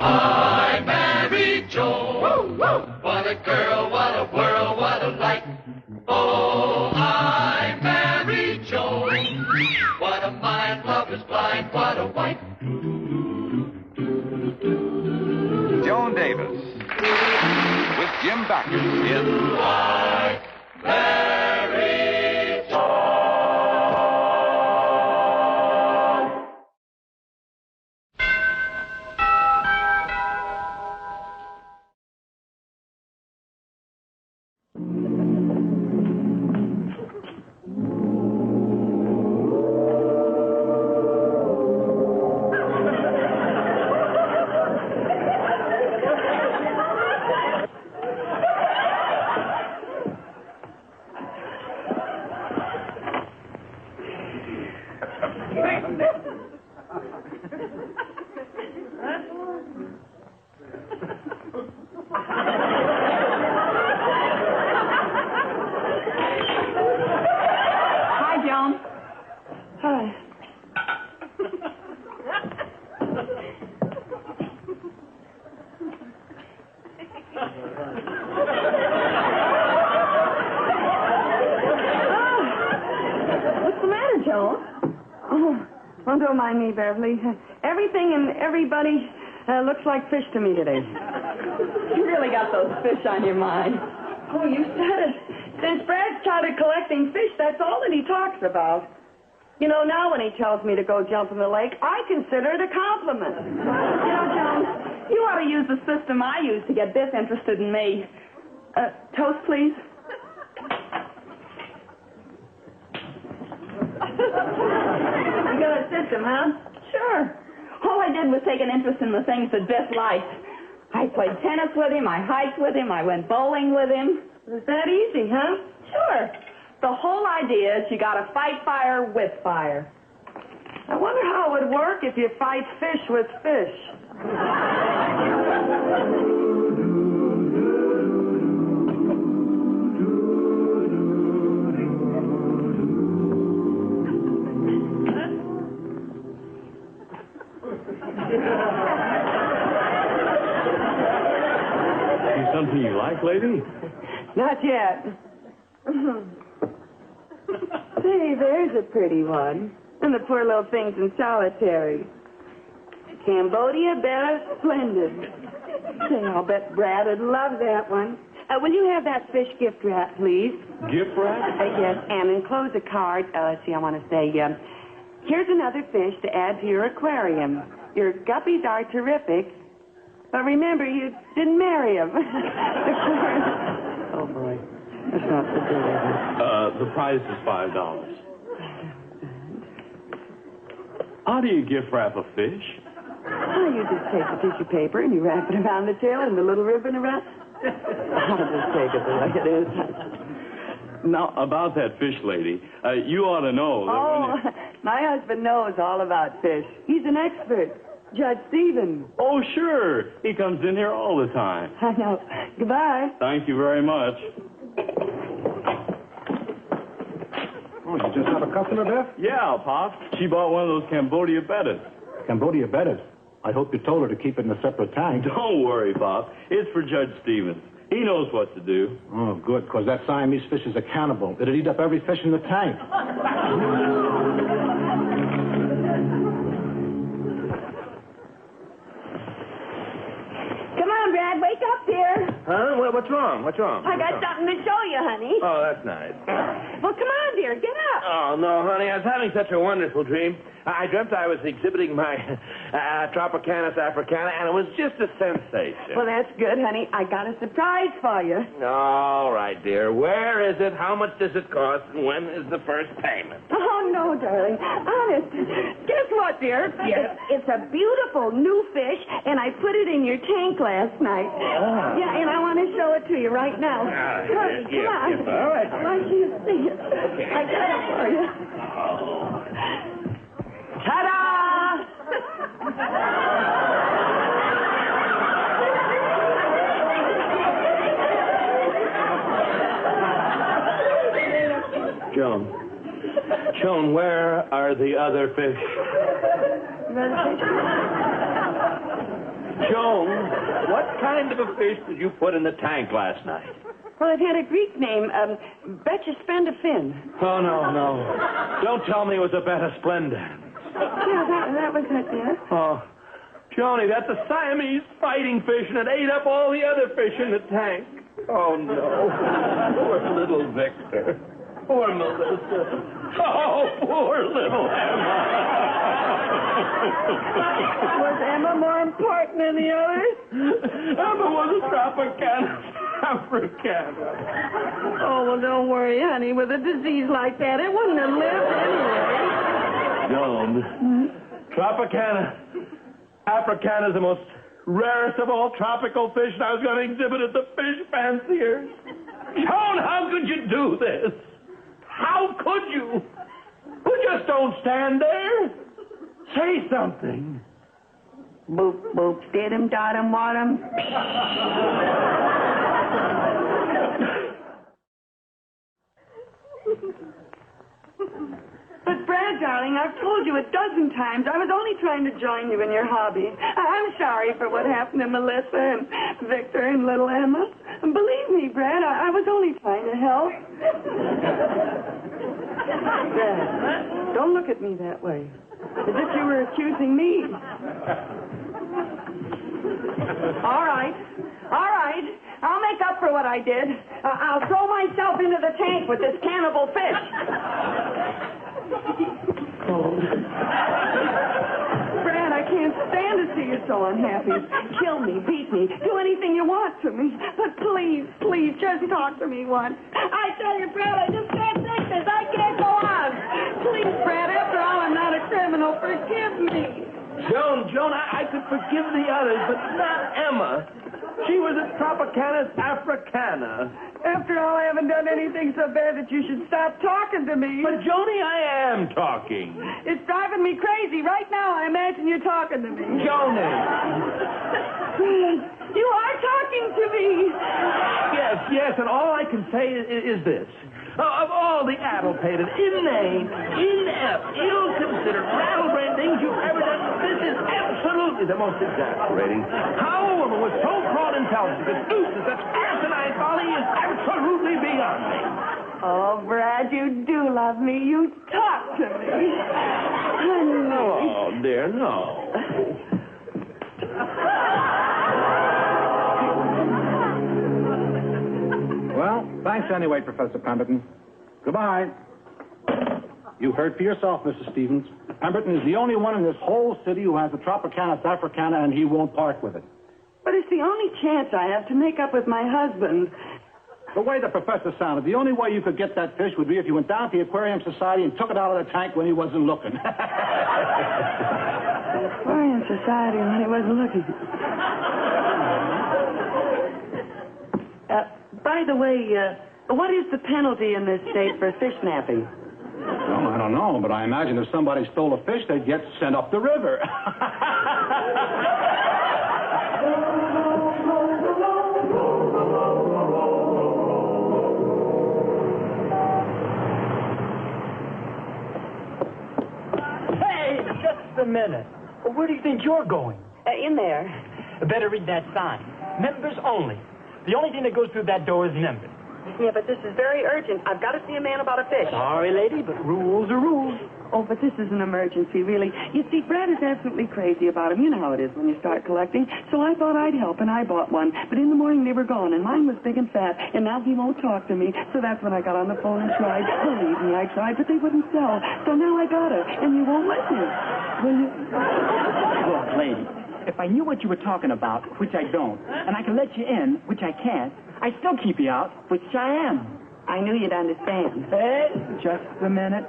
I married Joan. Woo, woo. What a girl, what a world, what a light. Oh, I married Joan. What a mind, love is blind, what a wife. Joan Davis with Jim Backus in I married Joan. Hi, Joan. Hi. What's the matter, Joan? Oh, don't mind me, Beverly. Everything and everybody looks like fish to me today. You really got those fish on your mind. Oh, you said it. Since Brad started collecting fish, that's all that he talks about. You know, now when he tells me to go jump in the lake, I consider it a compliment. You know, Joan, you ought to use the system I use to get Biff interested in me. Toast, please. You got a system, huh? Sure. All I did was take an interest in the things that Biff liked. I played tennis with him, I hiked with him, I went bowling with him. It's that easy, huh? Sure. The whole idea is you gotta fight fire with fire. I wonder how it would work if you fight fish with fish. Something you like, lady? Not yet. Say, there's a pretty one. And the poor little thing's in solitary. Cambodia Bear Splendid. Say, I'll bet Brad would love that one. Will you have that fish gift wrap, please? Gift wrap? Yes, and enclose a card. Let's see, I want to say, here's another fish to add to your aquarium. Your guppies are terrific. But remember, you didn't marry him. Oh, boy. That's not so good, is it? The price is $5. How do you gift wrap a fish? Oh, you just take the tissue paper and you wrap it around the tail and the little ribbon around. I'll just take it the way it is. Now, about that fish, lady, you ought to know that my husband knows all about fish. He's an expert. Judge Stevens. Oh, sure. He comes in here all the time. I know. Goodbye. Thank you very much. Oh, you just have a customer, Biff? Yeah, Pop. She bought one of those Cambodia bedders. Cambodia bedders? I hope you told her to keep it in a separate tank. Don't worry, Pop. It's for Judge Stevens. He knows what to do. Oh, good, because that Siamese fish is a cannibal. It'll eat up every fish in the tank. Brad, wake up, dear. Huh? What's wrong? What's wrong? I got something to show you, honey. Oh, that's nice. Well, come on, dear. Get up. Oh, no, honey. I was having such a wonderful dream. I dreamt I was exhibiting my Tropicanus africana, and it was just a sensation. Well, that's good, honey. I got a surprise for you. All right, dear. Where is it? How much does it cost? And when is the first payment? Oh, no, darling. Honest. Guess what, dear? Yes? It's a beautiful new fish, and I put it in your tank last night. Oh. Yeah, and I want to show it to you right now. right, Come yes, on. yes, all right. I want you to see it. Okay. I got it for you. Oh. Ta-da! Joan, where are the other fish? Joan, what kind of a fish did you put in the tank last night? Well, it had a Greek name, Betcha Spenda Fin. Oh, no. Don't tell me it was a betta splendens. Yeah, that was it, yeah. Oh, Joni, that's a Siamese fighting fish, and it ate up all the other fish in the tank. Oh, no. Poor little Victor. Poor Melissa. Oh, poor little Emma. Was Emma more important than the others? Emma was a Tropicana Africana. Oh, well, don't worry, honey. With a disease like that, it wouldn't have lived anyway. Joan, Tropicana Africana is the most rarest of all tropical fish, and I was going to exhibit at the fish fanciers. Joan, how could you do this? How could you? Well, just don't stand there. Say something. Boop, boop, did him, dot him, what him. But, Brad, darling, I've told you a dozen times I was only trying to join you in your hobby. I'm sorry for what happened to Melissa and Victor and little Emma. And believe me, Brad, I was only trying to help. Brad, don't look at me that way. As if you were accusing me. All right. I'll make up for what I did. I'll throw myself into the tank with this cannibal fish. Brad, I can't stand to see you so unhappy. Kill me, beat me, do anything you want to me. But please, just talk to me once. I tell you, Brad, I just can't take this. I can't go on. Please, Brad, after all, I'm not a criminal. Forgive me. Joan, I could forgive the others, but not Emma. She was a Tropicana Africana. After all, I haven't done anything so bad that you should stop talking to me. But, Joni, I am talking. It's driving me crazy. Right now, I imagine you're talking to me. Joni. You are talking to me. Yes, and all I can say is this. Of all the addle-pated, inane, inept, ill-considered, rattle-brained things you've ever done, this is absolutely the most exasperating. How a woman with so broad intelligence could stoop to such asinine folly is absolutely beyond me. Oh, Brad, you do love me. You talk to me. Oh, dear, no. Well, thanks anyway, Professor Pemberton. Goodbye. You heard for yourself, Mrs. Stevens. Pemberton is the only one in this whole city who has a Tropicana Africana, and he won't part with it. But it's the only chance I have to make up with my husband. The way the professor sounded, the only way you could get that fish would be if you went down to the Aquarium Society and took it out of the tank when he wasn't looking. Aquarium Society when he wasn't looking. By the way, what is the penalty in this state for fish napping? Well, I don't know, but I imagine if somebody stole a fish, they'd get sent up the river. Hey, just a minute. Well, where do you think you're going? In there. Better read that sign. Members only. The only thing that goes through that door is members. Yeah, but this is very urgent. I've got to see a man about a fish. Sorry, lady, but rules are rules. Oh, but this is an emergency, really. You see, Brad is absolutely crazy about him. You know how it is when you start collecting. So I thought I'd help, and I bought one. But in the morning, they were gone, and mine was big and fat, and now he won't talk to me. So that's when I got on the phone and tried. Believe me, I tried, but they wouldn't sell. So now I got it, and you won't let me. Will you? Look, lady, if I knew what you were talking about, which I don't, and I can let you in, which I can't, I'd still keep you out, which I am. I knew you'd understand. Hey, just a minute.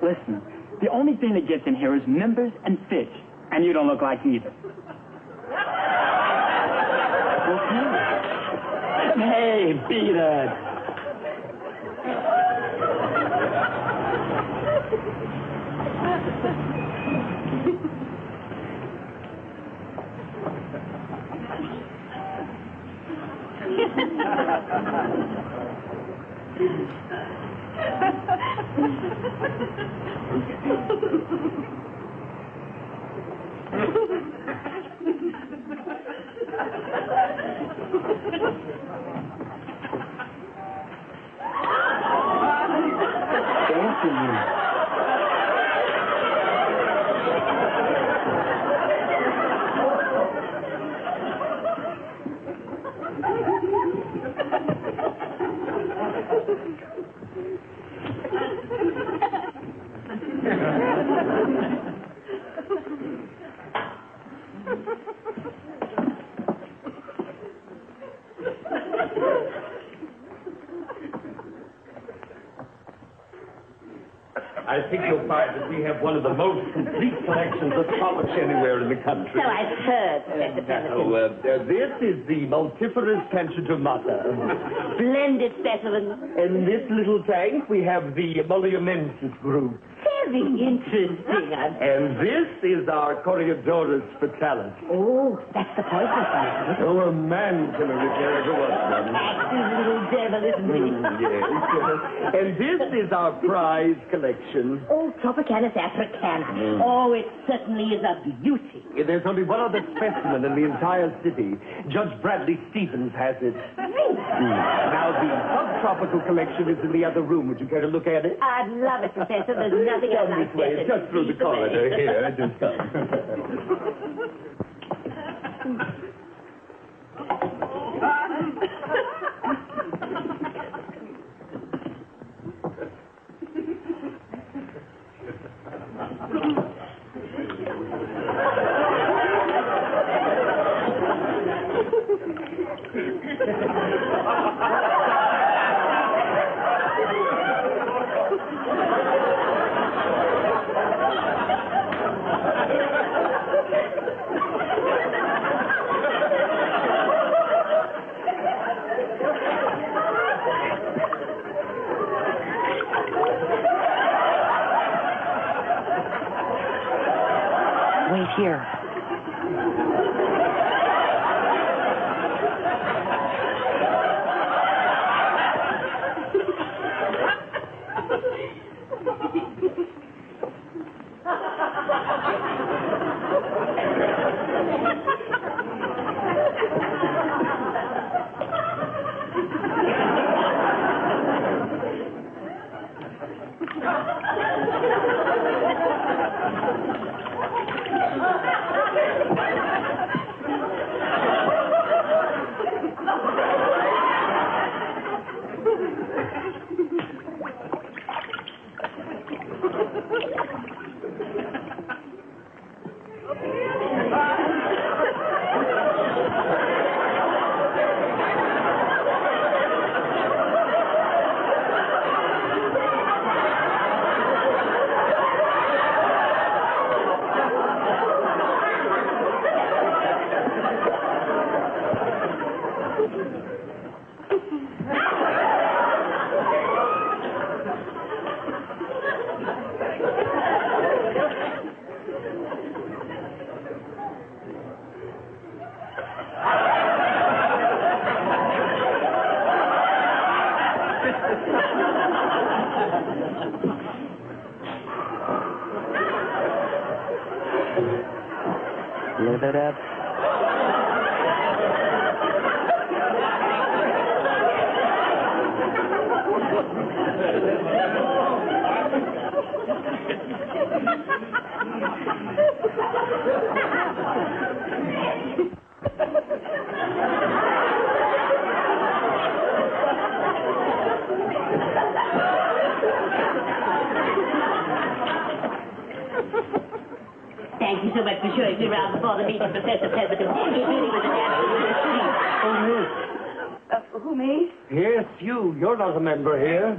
Listen, the only thing that gets in here is members and fish, and you don't look like either. Hey, beat it. I think you'll find that we have one of the most complete collections of tropics anywhere in the country. So I've heard, Professor Pemberton. This is the multifarious cantutomata. Splendid specimen. In this little tank, we have the Molliamensis group. Very interesting. And this is our Coreodorus fatalis. Oh, that's the poison one. Oh, a man-killer if there ever was one. Active little devil, isn't he? Yes. And this is our prize collection. Oh, Tropicanus africana. Oh, it certainly is a beauty. There's only one other specimen in the entire city. Judge Bradley Stevens has it. Now, the subtropical collection is in the other room. Would you care to look at it? I'd love it, Professor. There's nothing else Come this way. It's just through the corridor. Here, just come. Wait here. Live it up. Thank you so much for showing me around before the meeting, Professor Pemberton. It really was an absolute treat. Oh, yes. Who, me? Yes, you. You're not a member here.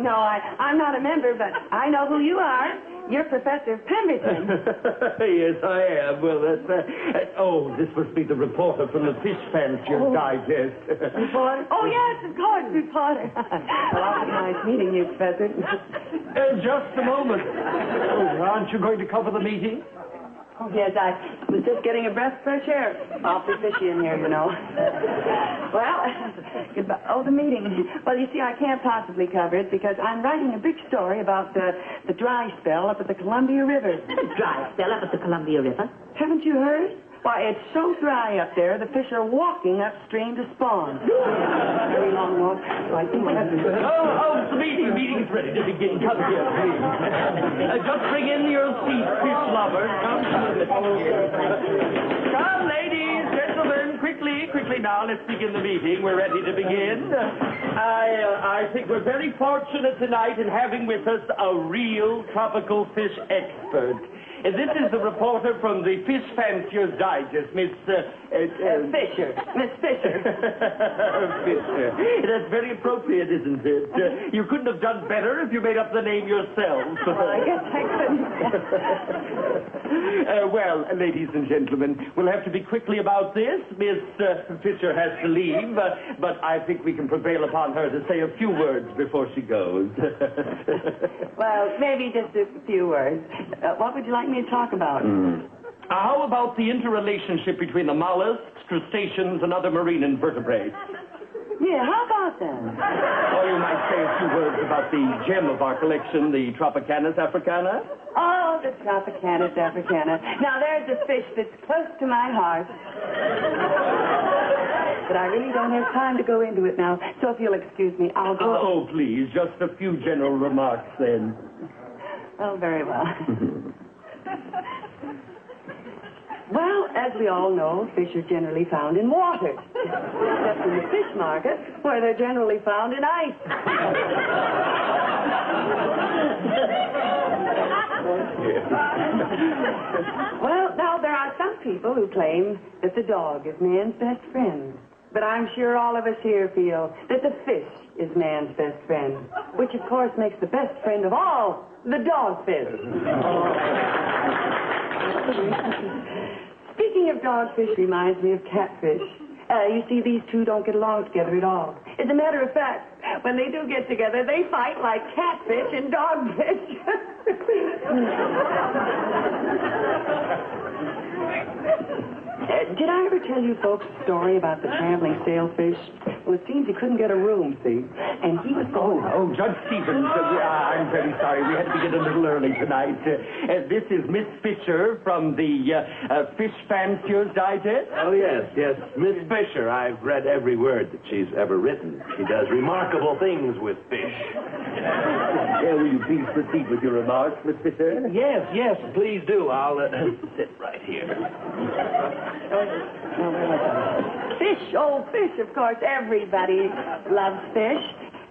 No, I'm not a member, but I know who you are. You're Professor Pemberton. Yes, I am. Well, that's... this must be the reporter from the Fish Fancier's Digest. Reporter? Oh, yes, of course, reporter. Well, nice meeting you, Professor. Just a moment. Oh, aren't you going to cover the meeting? Oh, yes, I was just getting a breath of fresh air. Awfully fishy in here, you know. Well, goodbye. Oh, the meeting. Well, you see, I can't possibly cover it because I'm writing a big story about the dry spell up at the Columbia River. The dry spell up at the Columbia River? Haven't you heard? Why, it's so dry up there, the fish are walking upstream to spawn. Very long walk, so I think we have to... The meeting's ready to begin. Come here, please. Just bring in your seats, fish lovers. Come, ladies, gentlemen, quick quickly now, let's begin the meeting. We're ready to begin. I think we're very fortunate tonight in having with us a real tropical fish expert. This is the reporter from the Fish Fancier's Digest, Miss Fisher. Miss Fisher. Fisher. That's very appropriate, isn't it? You couldn't have done better if you made up the name yourself. Well, I guess I couldn't. Well, ladies and gentlemen, we'll have to be quickly about this. Miss Fisher has to leave, but I think we can prevail upon her to say a few words before she goes. Well, maybe just a few words. What would you like me to talk about? How about the interrelationship between the mollusks, crustaceans, and other marine invertebrates? Yeah, how about that? Or you might say a few words about the gem of our collection, the Tropicanus africana. Oh, the Tropicanus africana. Now, there's a fish that's close to my heart. But I really don't have time to go into it now, so if you'll excuse me, I'll go... Oh, please, just a few general remarks, then. Oh, very well. Well, as we all know, fish are generally found in water. Except in the fish market, where they're generally found in ice. Well, now, there are some people who claim that the dog is man's best friend. But I'm sure all of us here feel that the fish is man's best friend, which, of course, makes the best friend of all the dogfish. Speaking of dogfish reminds me of catfish. You see, these two don't get along together at all. As a matter of fact, when they do get together, they fight like catfish and dogfish. Did I ever tell you folks a story about the traveling sailfish? Well, it seems he couldn't get a room, see? And he was going... Oh, Judge Stevens, I'm very sorry. We had to begin a little early tonight. This is Miss Fisher from the Fish Fancier's Digest. Oh, yes. Miss Fisher. I've read every word that she's ever written. She does remarkable things with fish. Will you please proceed with your remarks, Miss Fisher? Yes, please do. I'll sit right here. Fish, oh, fish, of course. Everybody loves fish.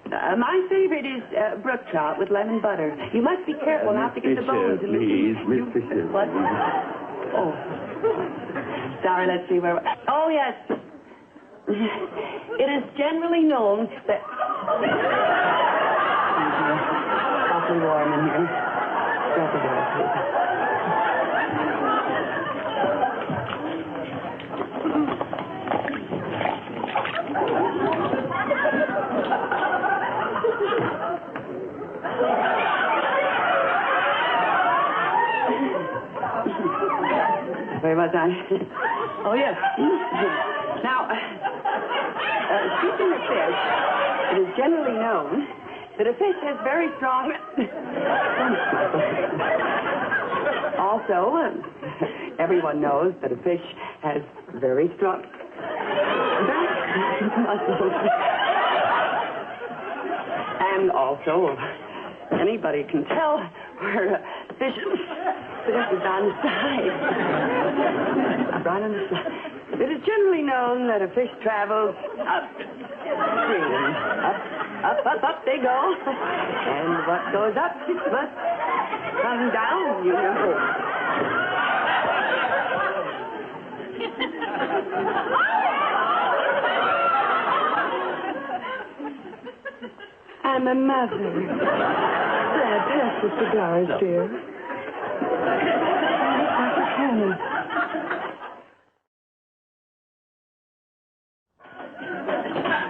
My favorite is brook trout with lemon butter. You must be careful not to get the bones in the please, Miss Fisher. What? Oh. Sorry, let's see where... Oh, yes. It is generally known that... Awfully warm in here. Shut the door, please. Where was I? Oh, yes. Now, speaking of fish, it is generally known that a fish has very strong... Also, everyone knows that a fish has very strong... muscles. And also, anybody can tell where a fish is on the side. Right on the side. It is generally known that a fish travels upstream. Up they go. And what goes up must come down, you know. I'm a mother. Dad, pass the cigars, dear.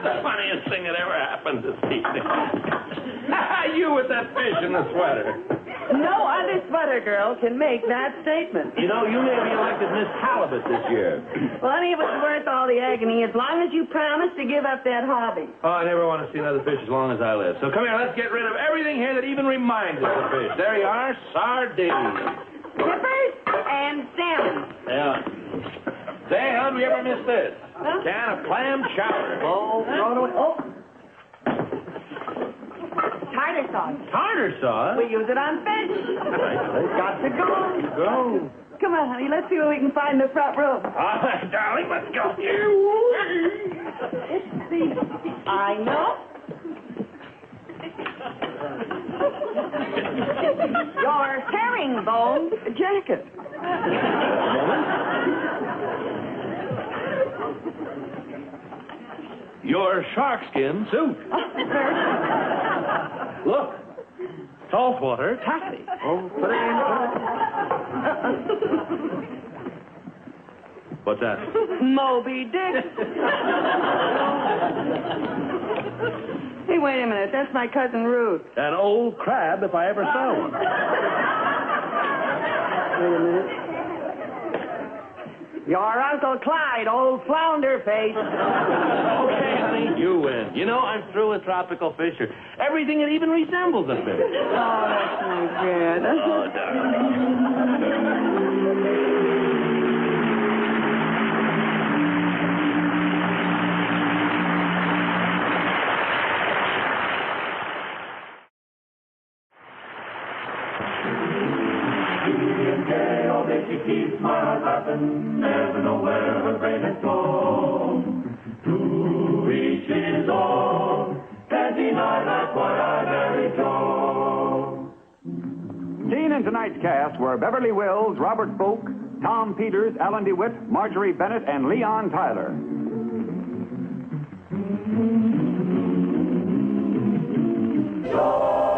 The funniest thing that ever happened this evening. You with that fish in the sweater. No other sweater girl can make that statement. You know, you may be elected Miss Halibut this year. Well, honey, it was worth all the agony as long as you promised to give up that hobby. Oh, I never want to see another fish as long as I live. So come here, let's get rid of everything here that even reminds us of fish. There you are, sardines. Kippers and salmon. Yeah. Say, how'd we ever miss this? Huh? Can of clam chowder. Oh, no. Oh. Tartar sauce. Tartar sauce? We use it on fish. Got to go. Go. Come on, honey. Let's see what we can find in the front room. All right, darling, let's go. I know. Your herringbone jacket. Your sharkskin suit. Look. Saltwater taffy. Oh, put it in. What's that? Moby Dick. Hey, wait a minute. That's my cousin Ruth. An old crab if I ever saw one. Wait a minute. Your Uncle Clyde, old flounder face. Okay, honey, you win. You know, I'm through with tropical fish. Everything that even resembles a fish. Oh, that's my good. Oh, darling. She keeps my heart laughing, never know where her brain has gone. To each his own, can't deny that's why I married Joan. Seen in tonight's cast were Beverly Wills, Robert Folk, Tom Peters, Alan DeWitt, Marjorie Bennett, and Leon Tyler. Joan.